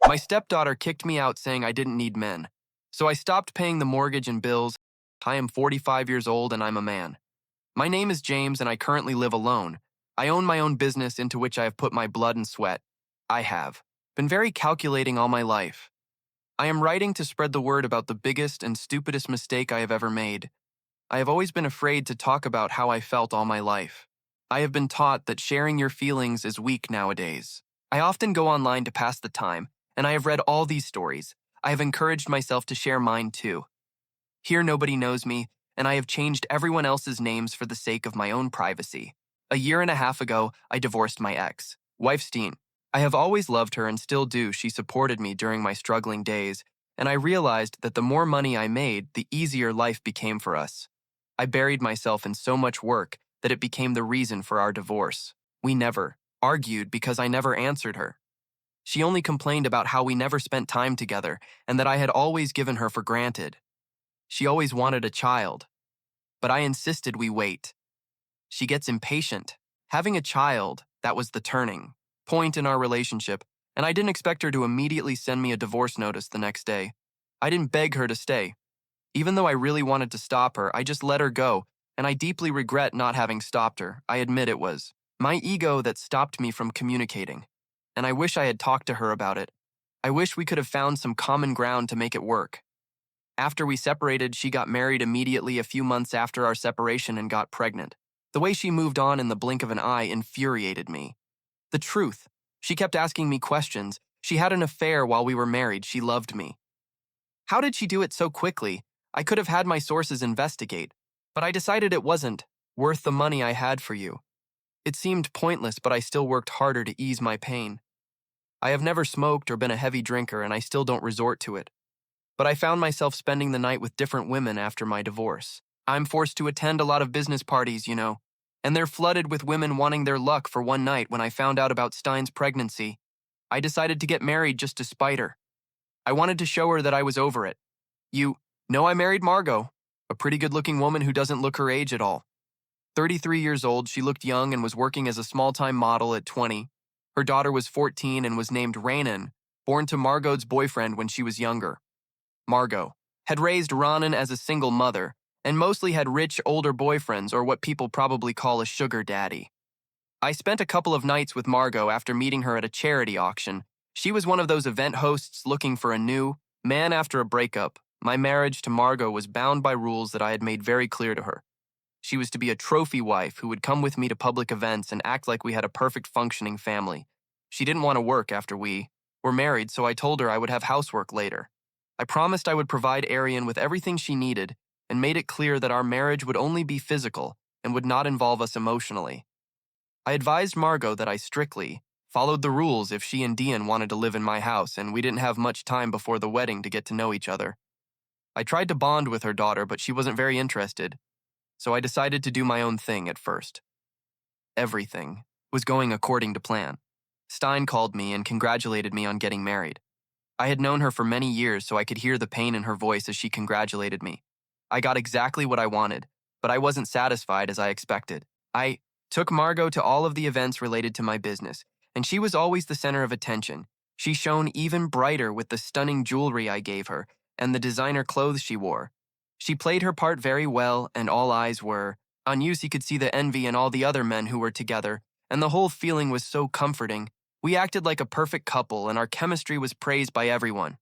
My stepdaughter kicked me out saying I didn't need men. So I stopped paying the mortgage and bills. I am 45 years old and I'm a man. My name is James and I currently live alone. I own my own business into which I have put my blood and sweat. I have been very calculating all my life. I am writing to spread the word about the biggest and stupidest mistake I have ever made. I have always been afraid to talk about how I felt all my life. I have been taught that sharing your feelings is weak nowadays. I often go online to pass the time, and I have read all these stories. I have encouraged myself to share mine too. Here nobody knows me, and I have changed everyone else's names for the sake of my own privacy. A year and a half ago, I divorced my ex, Wifestein. I have always loved her and still do. She supported me during my struggling days, and I realized that the more money I made, the easier life became for us. I buried myself in so much work that it became the reason for our divorce. We never argued because I never answered her. She only complained about how we never spent time together and that I had always given her for granted. She always wanted a child, but I insisted we wait. She gets impatient. Having a child, that was the turning point in our relationship, and I didn't expect her to immediately send me a divorce notice the next day. I didn't beg her to stay. Even though I really wanted to stop her, I just let her go, and I deeply regret not having stopped her. I admit it was my ego that stopped me from communicating, and I wish I had talked to her about it. I wish we could have found some common ground to make it work. After we separated, she got married immediately a few months after our separation and got pregnant. The way she moved on in the blink of an eye infuriated me. The truth, she kept asking me questions. She had an affair while we were married. She loved me. How did she do it so quickly? I could have had my sources investigate, but I decided it wasn't worth the money I had for you. It seemed pointless, but I still worked harder to ease my pain. I have never smoked or been a heavy drinker, and I still don't resort to it. But I found myself spending the night with different women after my divorce. I'm forced to attend a lot of business parties, and they're flooded with women wanting their luck for one night. When I found out about Stein's pregnancy, I decided to get married just to spite her. I wanted to show her that I was over it. I married Margot, a pretty good-looking woman who doesn't look her age at all. 33 years old, she looked young and was working as a small-time model at 20. Her daughter was 14 and was named Raanan, born to Margot's boyfriend when she was younger. Margot had raised Raanan as a single mother and mostly had rich older boyfriends, or what people probably call a sugar daddy. I spent a couple of nights with Margot after meeting her at a charity auction. She was one of those event hosts looking for a new man after a breakup. My marriage to Margot was bound by rules that I had made very clear to her. She was to be a trophy wife who would come with me to public events and act like we had a perfect functioning family. She didn't want to work after we were married, so I told her I would have housework later. I promised I would provide Arian with everything she needed and made it clear that our marriage would only be physical and would not involve us emotionally. I advised Margot that I strictly followed the rules if she and DIDN wanted to live in my house, and we didn't have much time before the wedding to get to know each other. I tried to bond with her daughter, but she wasn't very interested, so I decided to do my own thing at first. Everything was going according to plan. Stein called me and congratulated me on getting married. I had known her for many years, so I could hear the pain in her voice as she congratulated me. I got exactly what I wanted, but I wasn't satisfied as I expected. I took Margot to all of the events related to my business, and she was always the center of attention. She shone even brighter with the stunning jewelry I gave her and the designer clothes she wore. She played her part very well, and all eyes were on you. She could see the envy in all the other men who were together, and the whole feeling was so comforting. We acted like a perfect couple, and our chemistry was praised by everyone.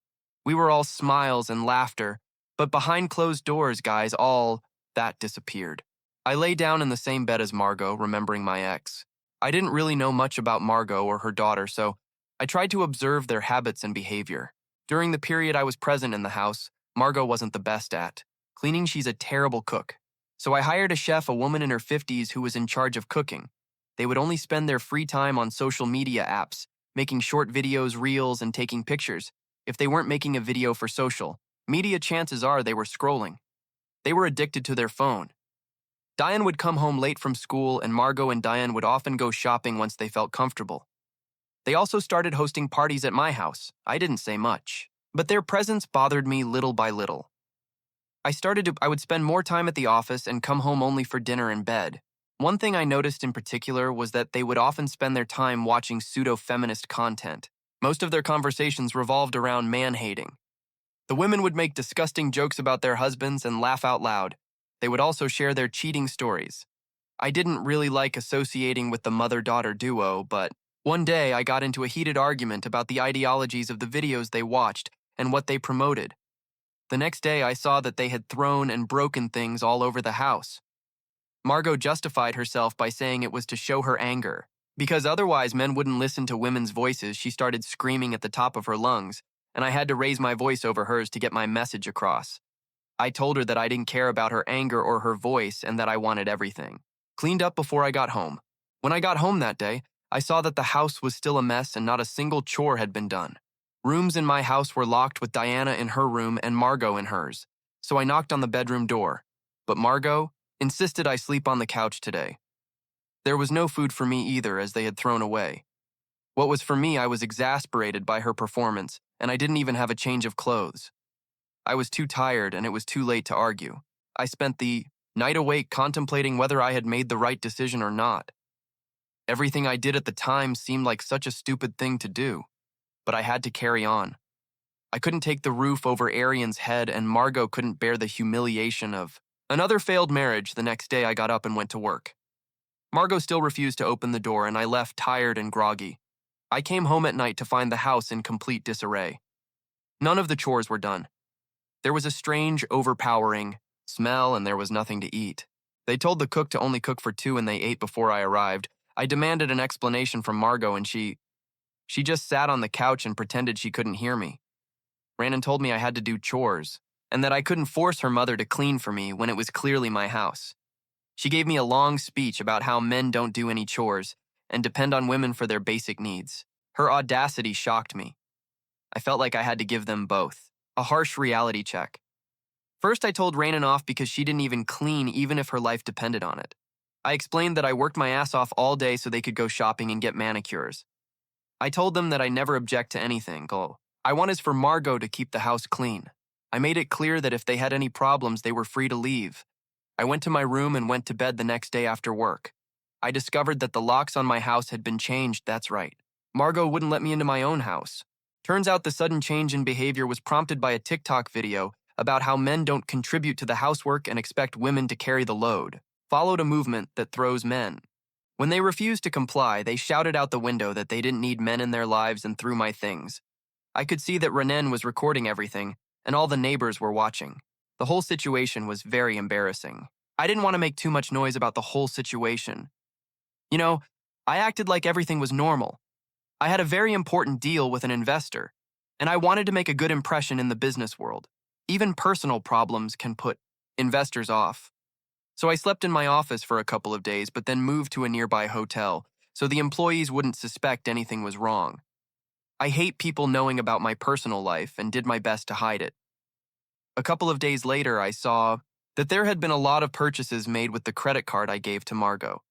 We were all smiles and laughter, but behind closed doors, guys, all that disappeared. I lay down in the same bed as Margot, remembering my ex. I didn't really know much about Margot or her daughter, so I tried to observe their habits and behavior. During the period I was present in the house, Margot wasn't the best at cleaning. She's a terrible cook. So I hired a chef, a woman in her 50s who was in charge of cooking. They would only spend their free time on social media apps, making short videos, reels, and taking pictures. If they weren't making a video for social media, chances are they were scrolling. They were addicted to their phone. DIDN would come home late from school, and Margot and DIDN would often go shopping once they felt comfortable. They also started hosting parties at my house. I didn't say much, but their presence bothered me little by little. I would spend more time at the office and come home only for dinner and bed. One thing I noticed in particular was that they would often spend their time watching pseudo-feminist content. Most of their conversations revolved around man-hating. The women would make disgusting jokes about their husbands and laugh out loud. They would also share their cheating stories. I didn't really like associating with the mother-daughter duo, but one day I got into a heated argument about the ideologies of the videos they watched and what they promoted. The next day I saw that they had thrown and broken things all over the house. Margot justified herself by saying it was to show her anger. Because otherwise men wouldn't listen to women's voices, she started screaming at the top of her lungs, and I had to raise my voice over hers to get my message across. I told her that I didn't care about her anger or her voice and that I wanted everything cleaned up before I got home. When I got home that day, I saw that the house was still a mess and not a single chore had been done. Rooms in my house were locked with Diana in her room and Margot in hers, so I knocked on the bedroom door. But Margot insisted I sleep on the couch today. There was no food for me either, as they had thrown away. What was for me, I was exasperated by her performance, and I didn't even have a change of clothes. I was too tired and it was too late to argue. I spent the night awake contemplating whether I had made the right decision or not. Everything I did at the time seemed like such a stupid thing to do, but I had to carry on. I couldn't take the roof over Arian's head, and Margot couldn't bear the humiliation of another failed marriage. The next day I got up and went to work. Margot still refused to open the door, and I left tired and groggy. I came home at night to find the house in complete disarray. None of the chores were done. There was a strange, overpowering smell, and there was nothing to eat. They told the cook to only cook for 2, and they ate before I arrived. I demanded an explanation from Margot, and she just sat on the couch and pretended she couldn't hear me. Rhiannon told me I had to do chores, and that I couldn't force her mother to clean for me when it was clearly my house. She gave me a long speech about how men don't do any chores and depend on women for their basic needs. Her audacity shocked me. I felt like I had to give them both a harsh reality check. First, I told Rhiannon off because she didn't even clean even if her life depended on it. I explained that I worked my ass off all day so they could go shopping and get manicures. I told them that I never object to anything. All I want is for Margot to keep the house clean. I made it clear that if they had any problems, they were free to leave. I went to my room and went to bed the next day after work. I discovered that the locks on my house had been changed, that's right. Margot wouldn't let me into my own house. Turns out the sudden change in behavior was prompted by a TikTok video about how men don't contribute to the housework and expect women to carry the load. Followed a movement that throws men. When they refused to comply, they shouted out the window that they didn't need men in their lives and threw my things. I could see that Rhiannon was recording everything, and all the neighbors were watching. The whole situation was very embarrassing. I didn't want to make too much noise about the whole situation. You know, I acted like everything was normal. I had a very important deal with an investor, and I wanted to make a good impression in the business world. Even personal problems can put investors off. So I slept in my office for a couple of days, but then moved to a nearby hotel, so the employees wouldn't suspect anything was wrong. I hate people knowing about my personal life and did my best to hide it. A couple of days later, I saw that there had been a lot of purchases made with the credit card I gave to Margot.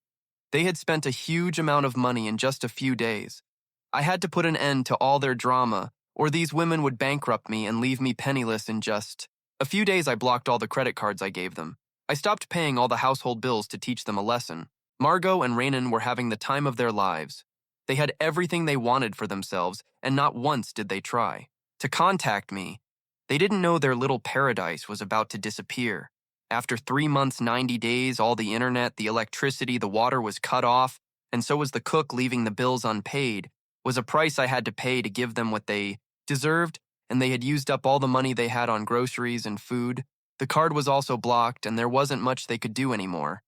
They had spent a huge amount of money in just a few days. I had to put an end to all their drama, or these women would bankrupt me and leave me penniless in just a few days. I blocked all the credit cards I gave them. I stopped paying all the household bills to teach them a lesson. Margot and Rhiannon were having the time of their lives. They had everything they wanted for themselves, and not once did they try to contact me. They didn't know their little paradise was about to disappear. After 3 months, 90 days, all the internet, the electricity, the water was cut off, and so was the cook, leaving the bills unpaid, was a price I had to pay to give them what they deserved, and they had used up all the money they had on groceries and food. The card was also blocked, and there wasn't much they could do anymore.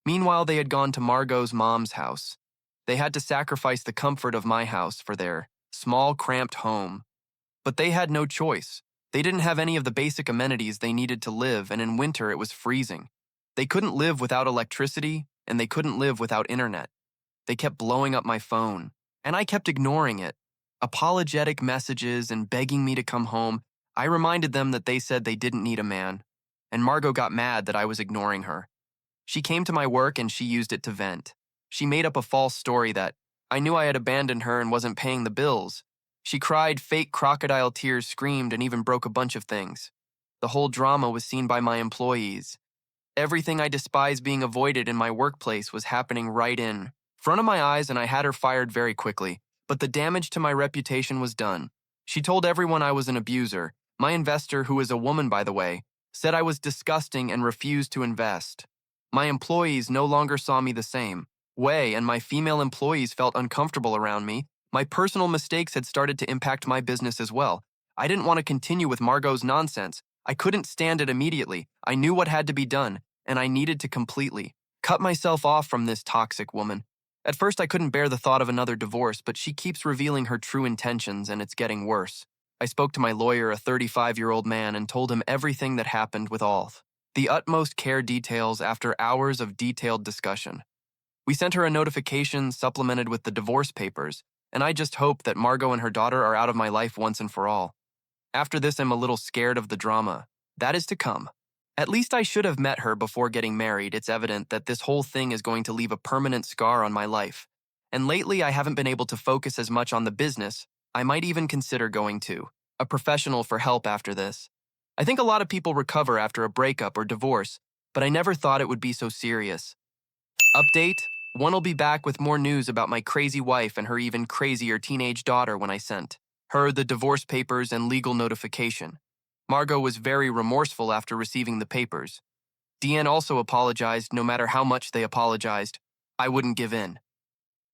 Meanwhile, they had gone to Margot's mom's house. They had to sacrifice the comfort of my house for their small, cramped home. But they had no choice. They didn't have any of the basic amenities they needed to live, and in winter it was freezing. They couldn't live without electricity, and they couldn't live without internet. They kept blowing up my phone, and I kept ignoring it. Apologetic messages and begging me to come home. I reminded them that they said they didn't need a man, and Margot got mad that I was ignoring her. She came to my work and she used it to vent. She made up a false story that I knew I had abandoned her and wasn't paying the bills. She cried fake crocodile tears, screamed, and even broke a bunch of things. The whole drama was seen by my employees. Everything I despised being avoided in my workplace was happening right in front of my eyes, and I had her fired very quickly. but the damage to my reputation was done. She told everyone I was an abuser. My investor, who is a woman by the way, said I was disgusting and refused to invest. My employees no longer saw me the same way, and my female employees felt uncomfortable around me. My personal mistakes had started to impact my business as well. I didn't want to continue with Margot's nonsense. I couldn't stand it immediately. I knew what had to be done, and I needed to completely cut myself off from this toxic woman. At first, I couldn't bear the thought of another divorce, but she keeps revealing her true intentions, and it's getting worse. I spoke to my lawyer, a 35-year-old man, and told him everything that happened with all the utmost care details after hours of detailed discussion. We sent her a notification supplemented with the divorce papers, and I just hope that Margot and her daughter are out of my life once and for all. After this, I'm a little scared of the drama that is to come. At least I should have met her before getting married. It's evident that this whole thing is going to leave a permanent scar on my life. And lately, I haven't been able to focus as much on the business. I might even consider going to a professional for help after this. I think a lot of people recover after a breakup or divorce, but I never thought it would be so serious. Update: one will be back with more news about my crazy wife and her even crazier teenage daughter when I sent her the divorce papers and legal notification. Margot was very remorseful after receiving the papers. DIDN also apologized. No matter how much they apologized, I wouldn't give in.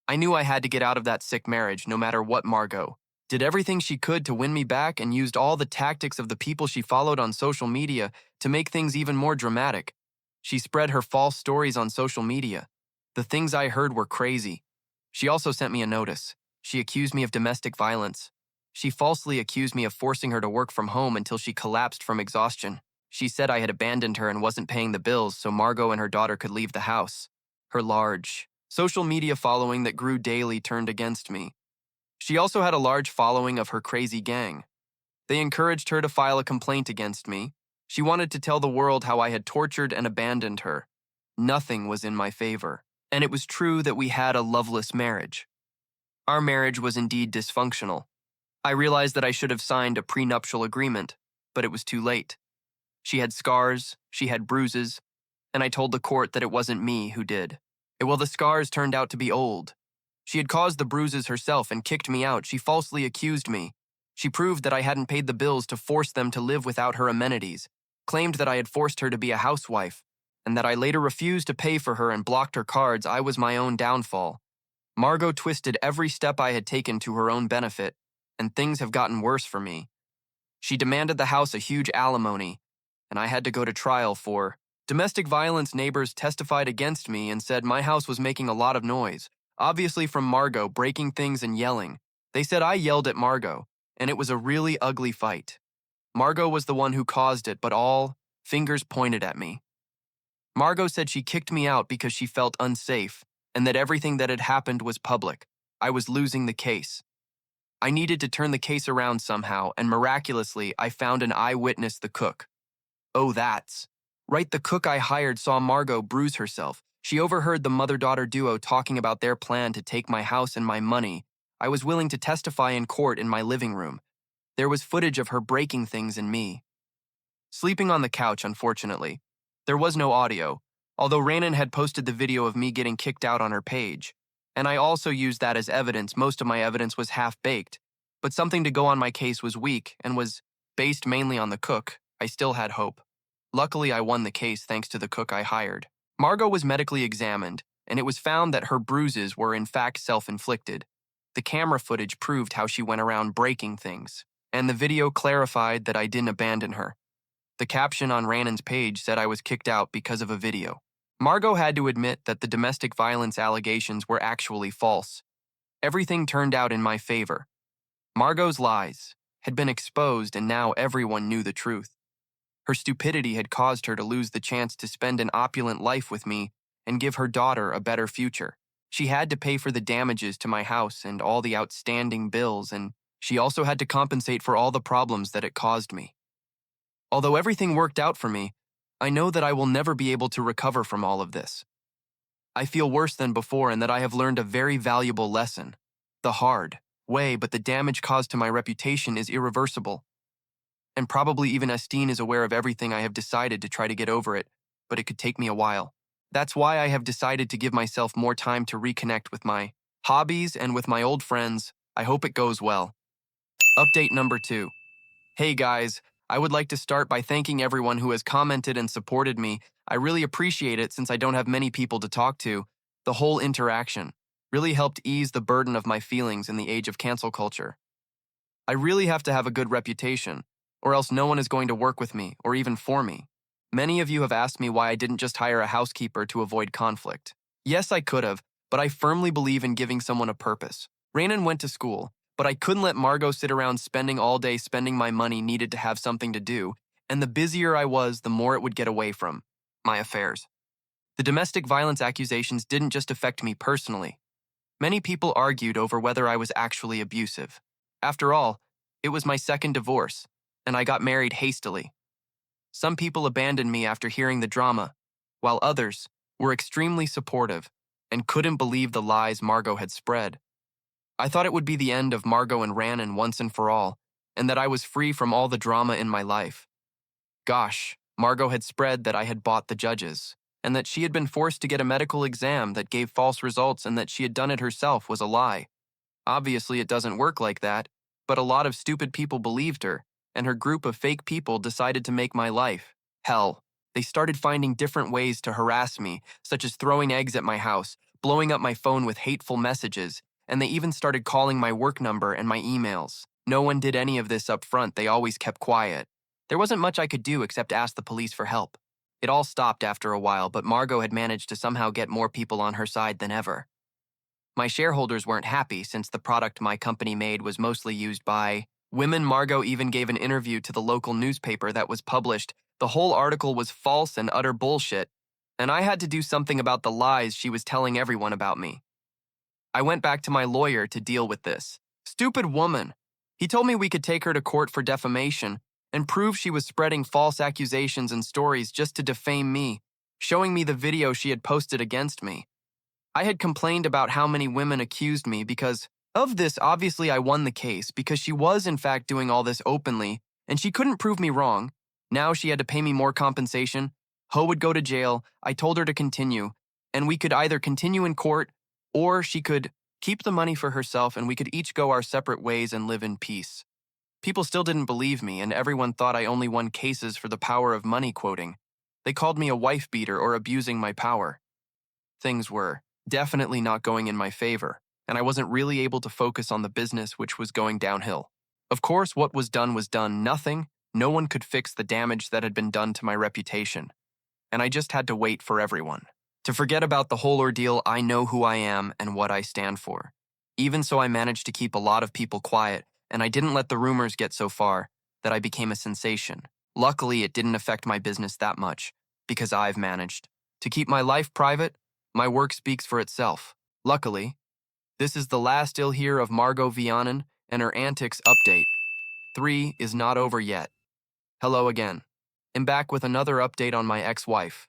I knew I had to get out of that sick marriage no matter what. Margot did everything she could to win me back and used all the tactics of the people she followed on social media to make things even more dramatic. She spread her false stories on social media. The things I heard were crazy. She also sent me a notice. She accused me of domestic violence. She falsely accused me of forcing her to work from home until she collapsed from exhaustion. She said I had abandoned her and wasn't paying the bills so Margot and her daughter could leave the house. Her large social media following that grew daily turned against me. She also had a large following of her crazy gang. They encouraged her to file a complaint against me. She wanted to tell the world how I had tortured and abandoned her. Nothing was in my favor, and it was true that we had a loveless marriage. Our marriage was indeed dysfunctional. I realized that I should have signed a prenuptial agreement, but it was too late. She had scars, she had bruises, and I told the court that it wasn't me who did. Well, the scars turned out to be old. She had caused the bruises herself and kicked me out. She falsely accused me. She proved that I hadn't paid the bills to force them to live without her amenities, claimed that I had forced her to be a housewife, and that I later refused to pay for her and blocked her cards. I was my own downfall. Margot twisted every step I had taken to her own benefit, and things have gotten worse for me. She demanded the house a huge alimony, and I had to go to trial for domestic violence. Neighbors testified against me and said my house was making a lot of noise, obviously from Margot breaking things and yelling. They said I yelled at Margot, and it was a really ugly fight. Margot was the one who caused it, but all fingers pointed at me. Margot said she kicked me out because she felt unsafe, and that everything that had happened was public. I was losing the case. I needed to turn the case around somehow, and miraculously, I found an eyewitness, the cook. Oh, that's right, the cook I hired saw Margot bruise herself. She overheard the mother-daughter duo talking about their plan to take my house and my money. I was willing to testify in court in my living room. There was footage of her breaking things and me sleeping on the couch, unfortunately. There was no audio, although Rhiannon had posted the video of me getting kicked out on her page. And I also used that as evidence. Most of my evidence was half-baked, but something to go on my case was weak and was based mainly on the cook. I still had hope. Luckily, I won the case thanks to the cook I hired. Margot was medically examined, and it was found that her bruises were in fact self-inflicted. The camera footage proved how she went around breaking things, and the video clarified that I didn't abandon her. The caption on Rhiannon's page said I was kicked out because of a video. Margot had to admit that the domestic violence allegations were actually false. Everything turned out in my favor. Margot's lies had been exposed, and now everyone knew the truth. Her stupidity had caused her to lose the chance to spend an opulent life with me and give her daughter a better future. She had to pay for the damages to my house and all the outstanding bills, and she also had to compensate for all the problems that it caused me. Although everything worked out for me, I know that I will never be able to recover from all of this. I feel worse than before and that I have learned a very valuable lesson. The hard way, but the damage caused to my reputation is irreversible. And probably even Estine is aware of everything. I have decided to try to get over it, but it could take me a while. That's why I have decided to give myself more time to reconnect with my hobbies and with my old friends. I hope it goes well. Update number 2. Hey guys, I would like to start by thanking everyone who has commented and supported me. I really appreciate it since I don't have many people to talk to. The whole interaction really helped ease the burden of my feelings in the age of cancel culture. I really have to have a good reputation, or else no one is going to work with me or even for me. Many of you have asked me why I didn't just hire a housekeeper to avoid conflict. Yes, I could have, but I firmly believe in giving someone a purpose. Raynon went to school, but I couldn't let Margot sit around spending all day spending my money needed to have something to do, and the busier I was, the more it would get away from my affairs. The domestic violence accusations didn't just affect me personally. Many people argued over whether I was actually abusive. After all, it was my second divorce, and I got married hastily. Some people abandoned me after hearing the drama, while others were extremely supportive and couldn't believe the lies Margot had spread. I thought it would be the end of Margot and Raynon once and for all, and that I was free from all the drama in my life. Gosh, Margot had spread that I had bought the judges, and that she had been forced to get a medical exam that gave false results and that she had done it herself was a lie. Obviously, it doesn't work like that, but a lot of stupid people believed her, and her group of fake people decided to make my life hell. They started finding different ways to harass me, such as throwing eggs at my house, blowing up my phone with hateful messages, and they even started calling my work number and my emails. No one did any of this up front, they always kept quiet. There wasn't much I could do except ask the police for help. It all stopped after a while, but Margot had managed to somehow get more people on her side than ever. My shareholders weren't happy since the product my company made was mostly used by women. Margot even gave an interview to the local newspaper that was published. The whole article was false and utter bullshit, and I had to do something about the lies she was telling everyone about me. I went back to my lawyer to deal with this. Stupid woman. He told me we could take her to court for defamation and prove she was spreading false accusations and stories just to defame me, showing me the video she had posted against me. I had complained about how many women accused me because of this. Obviously, I won the case because she was in fact doing all this openly, and she couldn't prove me wrong. Now she had to pay me more compensation. Ho would go to jail. I told her to continue, and we could either continue in court or she could keep the money for herself and we could each go our separate ways and live in peace. People still didn't believe me, and everyone thought I only won cases for the power of money quoting. They called me a wife beater or abusing my power. Things were definitely not going in my favor, and I wasn't really able to focus on the business, which was going downhill. Of course, what was done was done. No one could fix the damage that had been done to my reputation, and I just had to wait for everyone to forget about the whole ordeal. I know who I am and what I stand for. Even so, I managed to keep a lot of people quiet, and I didn't let the rumors get so far that I became a sensation. Luckily, it didn't affect my business that much, because I've managed to keep my life private. My work speaks for itself. Luckily, this is the last you'll hear of Margot Vianen and her antics. Update 3 is not over yet. Hello again. I'm back with another update on my ex-wife,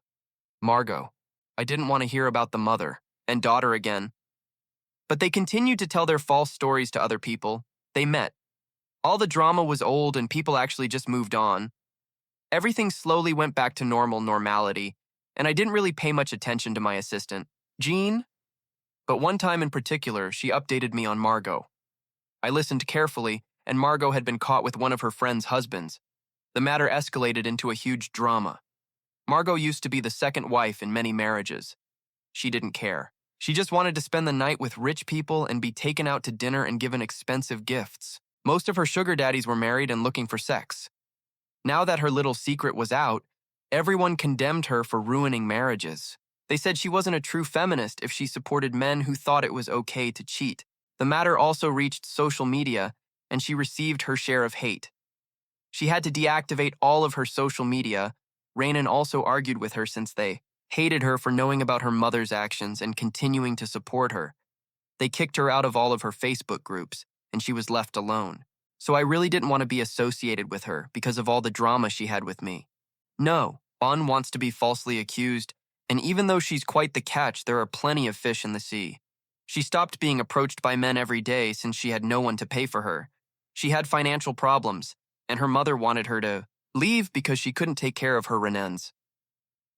Margot. I didn't want to hear about the mother and daughter again, but they continued to tell their false stories to other people. They met. All the drama was old and people actually just moved on. Everything slowly went back to normality, and I didn't really pay much attention to my assistant, Jean. But one time in particular, she updated me on Margot. I listened carefully, and Margot had been caught with one of her friend's husbands. The matter escalated into a huge drama. Margot used to be the second wife in many marriages. She didn't care. She just wanted to spend the night with rich people and be taken out to dinner and given expensive gifts. Most of her sugar daddies were married and looking for sex. Now that her little secret was out, everyone condemned her for ruining marriages. They said she wasn't a true feminist if she supported men who thought it was okay to cheat. The matter also reached social media, and she received her share of hate. She had to deactivate all of her social media. Raynon also argued with her since they hated her for knowing about her mother's actions and continuing to support her. They kicked her out of all of her Facebook groups, and she was left alone. So I really didn't want to be associated with her because of all the drama she had with me. No, Bon wants to be falsely accused, and even though she's quite the catch, there are plenty of fish in the sea. She stopped being approached by men every day since she had no one to pay for her. She had financial problems, and her mother wanted her to leave because she couldn't take care of her Renens.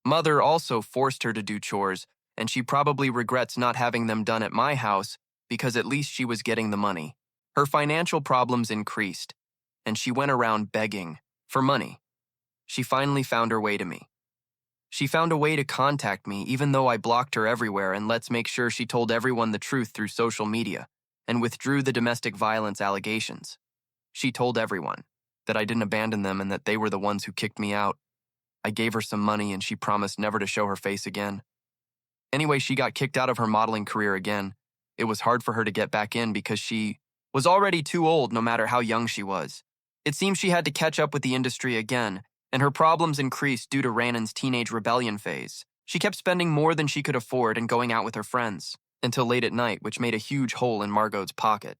Mother also forced her to do chores, and she probably regrets not having them done at my house because at least she was getting the money. Her financial problems increased, and she went around begging for money. She finally found her way to me. She found a way to contact me even though I blocked her everywhere, and let's make sure she told everyone the truth through social media and withdrew the domestic violence allegations. She told everyone that I didn't abandon them and that they were the ones who kicked me out. I gave her some money and she promised never to show her face again. Anyway, she got kicked out of her modeling career again. It was hard for her to get back in because she was already too old no matter how young she was. It seems she had to catch up with the industry again, and her problems increased due to Ranan's teenage rebellion phase. She kept spending more than she could afford and going out with her friends until late at night, which made a huge hole in Margot's pocket.